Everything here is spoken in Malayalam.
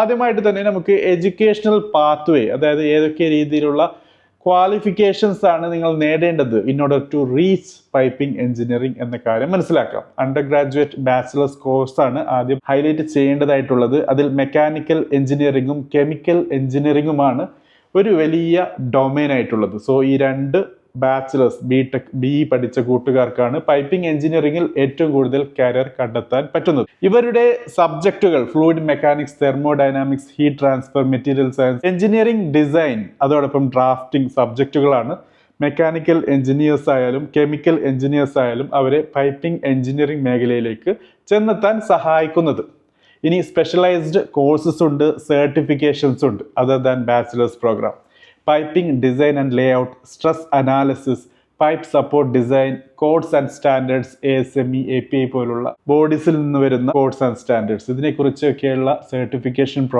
ആദ്യമായിട്ട് തന്നെ നമുക്ക് എഡ്യൂക്കേഷണൽ പാത്വേ, അതായത് ഏതൊക്കെ രീതിയിലുള്ള ക്വാളിഫിക്കേഷൻസ് ആണ് നിങ്ങൾ നേടേണ്ടത് in order to reach piping engineering എന്ന കാര്യം മനസ്സിലാക്കാം. അണ്ടർ ഗ്രാജുവേറ്റ് ബാച്ചിലേഴ്സ് കോഴ്സാണ് ആദ്യം ഹൈലൈറ്റ് ചെയ്യേണ്ടതായിട്ടുള്ളത്. അതിൽ മെക്കാനിക്കൽ എഞ്ചിനീയറിംഗും കെമിക്കൽ എഞ്ചിനീയറിംഗുമാണ് ഒരു വലിയ ഡൊമൈൻ ആയിട്ടുള്ളത്. സോ ഈ രണ്ട് ബാച്ചിലേഴ്സ് ബി പഠിച്ച കൂട്ടുകാർക്കാണ് പൈപ്പിംഗ് എഞ്ചിനീയറിംഗിൽ ഏറ്റവും കൂടുതൽ കരിയർ കണ്ടെത്താൻ പറ്റുന്നത്. ഇവരുടെ സബ്ജക്റ്റുകൾ fluid mechanics, thermodynamics, heat transfer, material science, engineering design, അതോടൊപ്പം ഡ്രാഫ്റ്റിംഗ് സബ്ജക്റ്റുകളാണ് മെക്കാനിക്കൽ എഞ്ചിനീയേഴ്സ് ആയാലും കെമിക്കൽ എഞ്ചിനീയേഴ്സ് ആയാലും അവരെ പൈപ്പിംഗ് എഞ്ചിനീയറിംഗ് മേഖലയിലേക്ക് ചെന്നെത്താൻ സഹായിക്കുന്നത്. ഇനി സ്പെഷ്യലൈസ്ഡ് കോഴ്സസ് ഉണ്ട്, സർട്ടിഫിക്കേഷൻസ് ഉണ്ട് other than bachelors programme. Piping design and layout, stress analysis, pipe support design, codes and standards, ASME, API പോലുള്ള ബോഡീസിൽ നിന്ന് വരുന്ന കോഡ്സ് ആൻഡ് സ്റ്റാൻഡേർഡ്സ്, ഇതിനെക്കുറിച്ചൊക്കെയുള്ള സർട്ടിഫിക്കേഷൻ